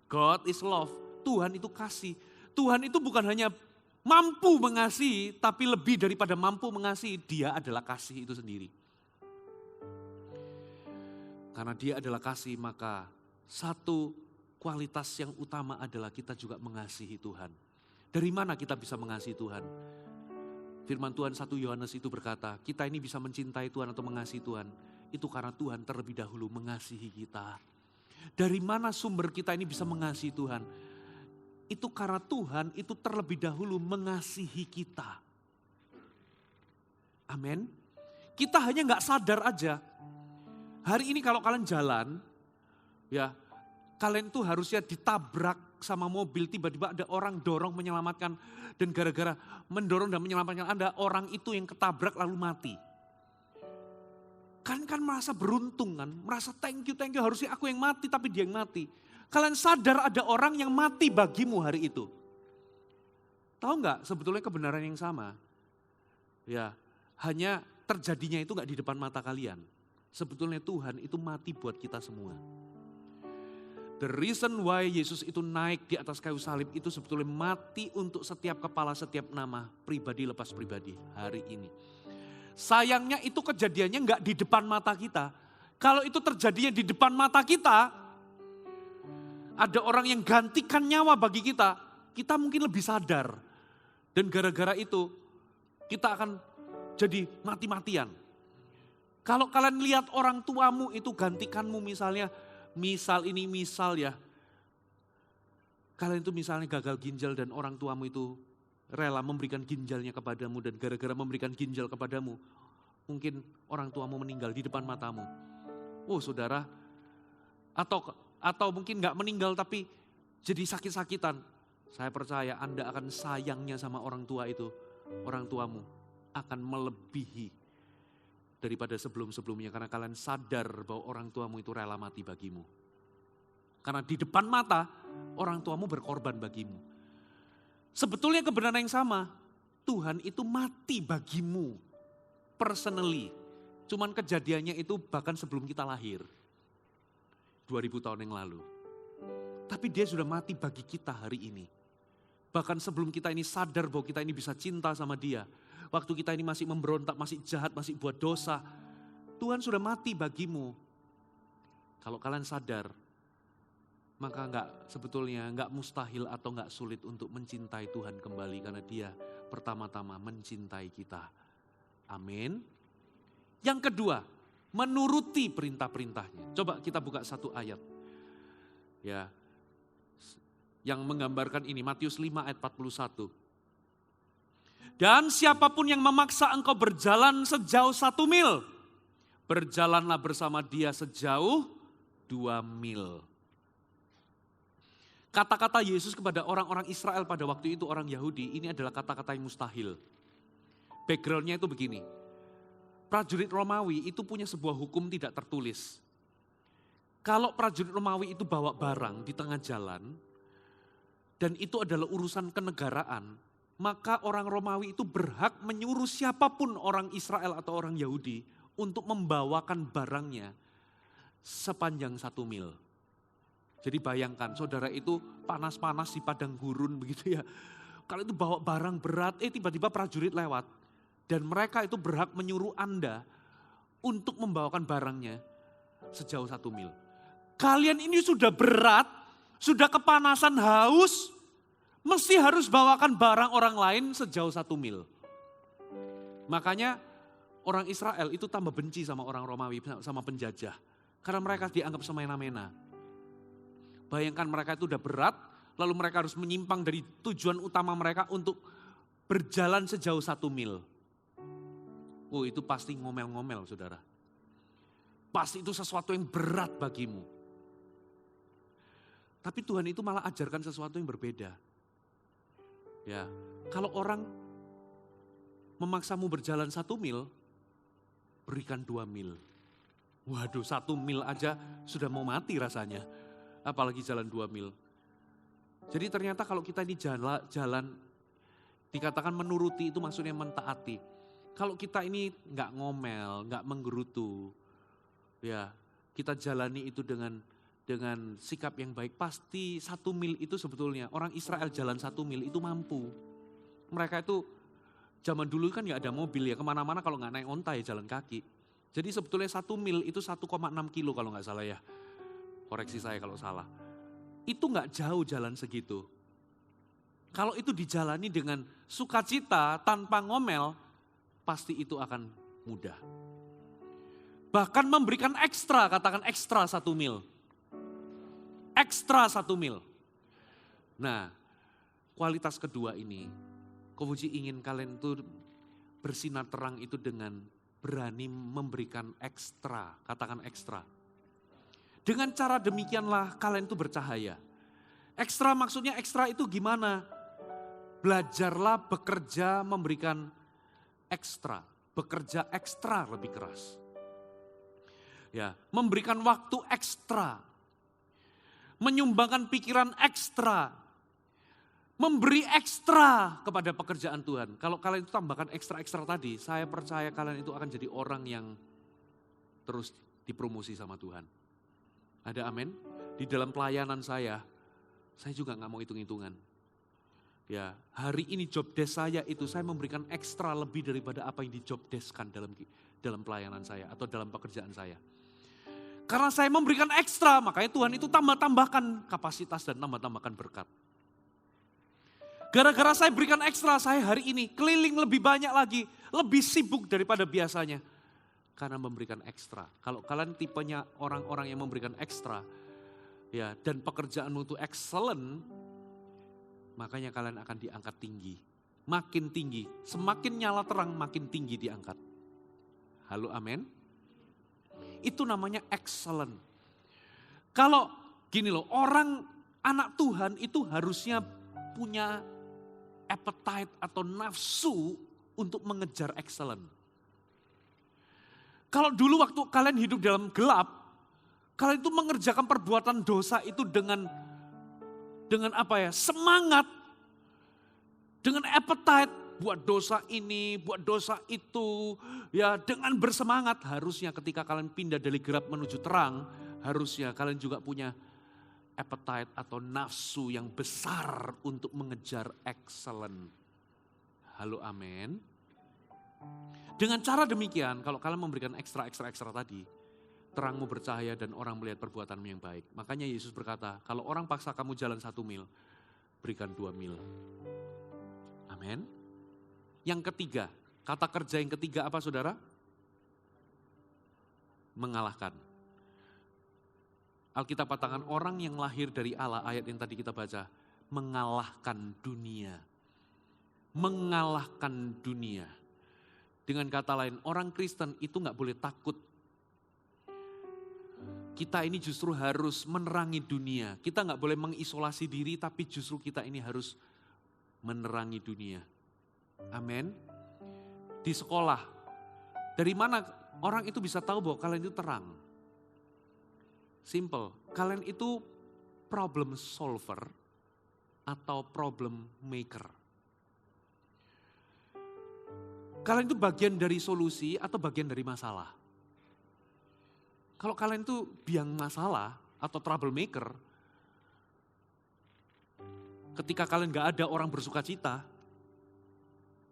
God is love. Tuhan itu kasih. Tuhan itu bukan hanya mampu mengasihi, tapi lebih daripada mampu mengasihi, dia adalah kasih itu sendiri. Karena dia adalah kasih, maka satu kualitas yang utama adalah kita juga mengasihi Tuhan. Dari mana kita bisa mengasihi Tuhan? Firman Tuhan 1 Yohanes itu berkata, kita ini bisa mencintai Tuhan atau mengasihi Tuhan, itu karena Tuhan terlebih dahulu mengasihi kita. Dari mana sumber kita ini bisa mengasihi Tuhan? Itu karena Tuhan itu terlebih dahulu mengasihi kita. Amin. Kita hanya gak sadar aja. Hari ini kalau kalian jalan, ya kalian tuh harusnya ditabrak sama mobil, tiba-tiba ada orang dorong menyelamatkan. Dan gara-gara mendorong dan menyelamatkan Anda, orang itu yang ketabrak lalu mati. Kalian kan merasa beruntung kan, merasa thank you, harusnya aku yang mati tapi dia yang mati. Kalian sadar ada orang yang mati bagimu hari itu. Tahu nggak sebetulnya kebenaran yang sama? Ya, hanya terjadinya itu nggak di depan mata kalian. Sebetulnya Tuhan itu mati buat kita semua. The reason why Yesus itu naik di atas kayu salib itu sebetulnya mati untuk setiap kepala, setiap nama, pribadi lepas pribadi hari ini. Sayangnya itu kejadiannya nggak di depan mata kita. Kalau itu terjadinya di depan mata kita, ada orang yang gantikan nyawa bagi kita, kita mungkin lebih sadar. Dan gara-gara itu, kita akan jadi mati-matian. Kalau kalian lihat orang tuamu itu gantikanmu misalnya, misal ya. Kalian itu misalnya gagal ginjal dan orang tuamu itu rela memberikan ginjalnya kepadamu. Dan gara-gara memberikan ginjal kepadamu, mungkin orang tuamu meninggal di depan matamu. Oh saudara, atau mungkin gak meninggal tapi jadi sakit-sakitan. Saya percaya Anda akan sayangnya sama orang tua itu. Orang tuamu akan melebihi daripada sebelum-sebelumnya. Karena kalian sadar bahwa orang tuamu itu rela mati bagimu. Karena di depan mata orang tuamu berkorban bagimu. Sebetulnya kebenaran yang sama. Tuhan itu mati bagimu personally. Cuman kejadiannya itu bahkan sebelum kita lahir. 2000 tahun yang lalu. Tapi dia sudah mati bagi kita hari ini. Bahkan sebelum kita ini sadar bahwa kita ini bisa cinta sama dia. Waktu kita ini masih memberontak, masih jahat, masih buat dosa. Tuhan sudah mati bagimu. Kalau kalian sadar, maka sebetulnya nggak mustahil atau nggak sulit untuk mencintai Tuhan kembali. Karena dia pertama-tama mencintai kita. Amin. Yang kedua, menuruti perintah-perintahnya. Coba kita buka satu ayat. Ya. Yang menggambarkan ini, Matius 5 ayat 41. Dan siapapun yang memaksa engkau berjalan sejauh 1 mil, berjalanlah bersama dia sejauh 2 mil. Kata-kata Yesus kepada orang-orang Israel pada waktu itu, orang Yahudi, ini adalah kata-kata yang mustahil. Backgroundnya itu begini. prajurit Romawi itu punya sebuah hukum tidak tertulis. Kalau prajurit Romawi itu bawa barang di tengah jalan, dan itu adalah urusan kenegaraan, maka orang Romawi itu berhak menyuruh siapapun orang Israel atau orang Yahudi untuk membawakan barangnya sepanjang 1 mil. Jadi bayangkan saudara itu panas-panas di padang gurun begitu ya. Kalau itu bawa barang berat, tiba-tiba prajurit lewat. Dan mereka itu berhak menyuruh Anda untuk membawakan barangnya sejauh 1 mil. Kalian ini sudah berat, sudah kepanasan, haus, mesti harus bawakan barang orang lain sejauh 1 mil. Makanya orang Israel itu tambah benci sama orang Romawi, sama penjajah. Karena mereka dianggap semena-mena. Bayangkan mereka itu udah berat, lalu mereka harus menyimpang dari tujuan utama mereka untuk berjalan sejauh 1 mil. Oh, itu pasti ngomel-ngomel, saudara. Pasti itu sesuatu yang berat bagimu. Tapi Tuhan itu malah ajarkan sesuatu yang berbeda. Ya, kalau orang memaksamu berjalan 1 mil, berikan 2 mil. Waduh, 1 mil aja sudah mau mati rasanya. Apalagi jalan 2 mil. Jadi ternyata kalau kita ini jalan, dikatakan menuruti itu maksudnya mentaati. Kalau kita ini nggak ngomel, nggak menggerutu, ya kita jalani itu dengan sikap yang baik, pasti 1 mil itu sebetulnya orang Israel jalan 1 mil itu mampu. Mereka itu zaman dulu kan nggak ada mobil ya, kemana-mana kalau nggak naik onta ya jalan kaki. Jadi sebetulnya 1 mil itu 1,6 kilo kalau nggak salah ya. Koreksi saya kalau salah. Itu nggak jauh jalan segitu. Kalau itu dijalani dengan sukacita tanpa ngomel, pasti itu akan mudah. Bahkan memberikan ekstra, katakan ekstra 1 mil. Ekstra 1 mil. Nah, kualitas kedua ini, Kofuji ingin kalian itu bersinar terang itu dengan berani memberikan ekstra, katakan ekstra. Dengan cara demikianlah kalian itu bercahaya. Ekstra maksudnya ekstra itu gimana? Belajarlah bekerja memberikan ekstra, bekerja ekstra lebih keras. Ya, memberikan waktu ekstra. Menyumbangkan pikiran ekstra. Memberi ekstra kepada pekerjaan Tuhan. Kalau kalian itu tambahkan ekstra-ekstra tadi, saya percaya kalian itu akan jadi orang yang terus dipromosi sama Tuhan. Ada amin? Di dalam pelayanan saya juga gak mau hitung-hitungan. Ya, hari ini job desk saya itu saya memberikan ekstra lebih daripada apa yang di job desk-kan dalam pelayanan saya atau dalam pekerjaan saya. Karena saya memberikan ekstra, makanya Tuhan itu tambahkan kapasitas dan tambahkan berkat. Gara-gara saya berikan ekstra, saya hari ini keliling lebih banyak lagi, lebih sibuk daripada biasanya. Karena memberikan ekstra. Kalau kalian tipenya orang-orang yang memberikan ekstra, ya dan pekerjaanmu itu excellent, makanya kalian akan diangkat tinggi. Makin tinggi, semakin nyala terang makin tinggi diangkat. Halo amin. Itu namanya excellent. Kalau gini loh, anak Tuhan itu harusnya punya appetite atau nafsu untuk mengejar excellent. Kalau dulu waktu kalian hidup dalam gelap, kalian itu mengerjakan perbuatan dosa itu dengan apa ya, semangat, dengan appetite, buat dosa ini, buat dosa itu, ya dengan bersemangat. Harusnya ketika kalian pindah dari gelap menuju terang, harusnya kalian juga punya appetite atau nafsu yang besar untuk mengejar excellent. Halo amin. Dengan cara demikian, kalau kalian memberikan ekstra tadi, terangmu bercahaya dan orang melihat perbuatanmu yang baik. Makanya Yesus berkata, kalau orang paksa kamu jalan 1 mil, berikan 2 mil. Amin. Yang ketiga, kata kerja yang ketiga apa saudara? Mengalahkan. Alkitab katakan orang yang lahir dari Allah, ayat yang tadi kita baca, mengalahkan dunia. Mengalahkan dunia. Dengan kata lain, orang Kristen itu gak boleh takut. Kita ini justru harus menerangi dunia. Kita gak boleh mengisolasi diri, tapi justru kita ini harus menerangi dunia. Amin. Di sekolah, Dari mana orang itu bisa tahu bahwa kalian itu terang? Simple, kalian itu problem solver atau problem maker. Kalian itu bagian dari solusi atau bagian dari masalah. Kalau kalian itu biang masalah atau troublemaker, ketika kalian gak ada orang bersuka cita,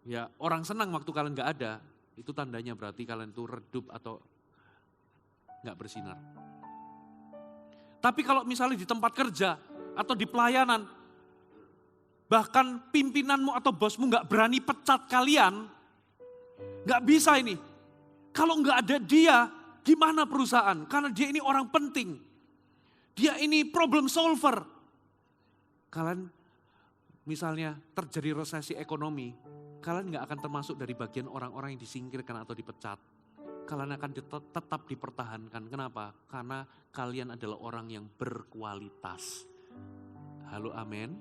ya orang senang waktu kalian gak ada, itu tandanya berarti kalian itu redup atau gak bersinar. Tapi kalau misalnya di tempat kerja atau di pelayanan, bahkan pimpinanmu atau bosmu gak berani pecat kalian, gak bisa ini. Kalau gak ada dia, gimana perusahaan? Karena dia ini orang penting. Dia ini problem solver. Kalian misalnya terjadi resesi ekonomi, kalian gak akan termasuk dari bagian orang-orang yang disingkirkan atau dipecat. Kalian akan tetap dipertahankan. Kenapa? Karena kalian adalah orang yang berkualitas. Halo, amin.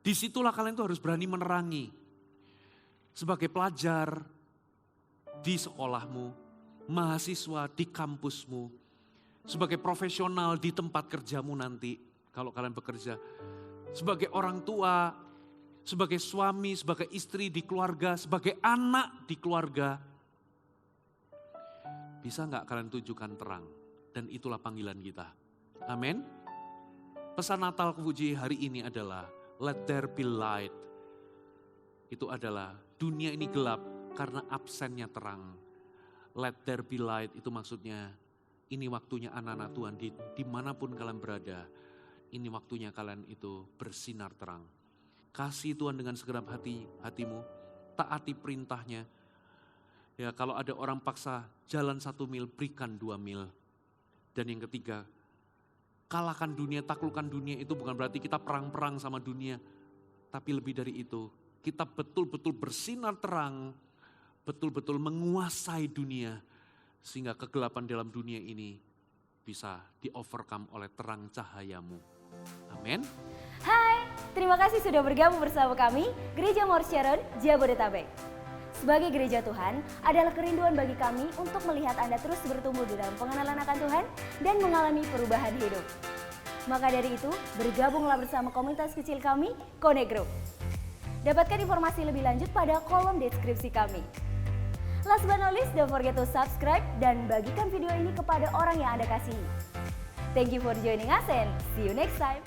Disitulah kalian tuh harus berani menerangi. Sebagai pelajar di sekolahmu, mahasiswa di kampusmu, sebagai profesional di tempat kerjamu nanti, kalau kalian bekerja, sebagai orang tua, sebagai suami, sebagai istri di keluarga, sebagai anak di keluarga, bisa nggak kalian tunjukkan terang? Dan itulah panggilan kita. Amin. Pesan Natal Kefuji hari ini adalah let there be light. Itu adalah dunia ini gelap karena absennya terang. Let there be light itu maksudnya ini waktunya anak-anak Tuhan dimanapun kalian berada. Ini waktunya kalian itu bersinar terang. Kasih Tuhan dengan segenap hatimu, taati perintahnya. Ya, kalau ada orang paksa jalan 1 mil, berikan 2 mil. Dan yang ketiga, kalahkan dunia, taklukkan dunia itu bukan berarti kita perang-perang sama dunia. Tapi lebih dari itu, kita betul-betul bersinar terang, betul-betul menguasai dunia. Sehingga kegelapan dalam dunia ini bisa di-overcome oleh terang cahayamu. Amin. Hai, terima kasih sudah bergabung bersama kami, Gereja Mawar Sharon, Jabodetabek. Sebagai gereja Tuhan, adalah kerinduan bagi kami untuk melihat Anda terus bertumbuh di dalam pengenalan akan Tuhan dan mengalami perubahan hidup. Maka dari itu, bergabunglah bersama komunitas kecil kami, Connect Group. Dapatkan informasi lebih lanjut pada kolom deskripsi kami. Last but not least, don't forget to subscribe dan bagikan video ini kepada orang yang Anda kasihi. Thank you for joining us and see you next time.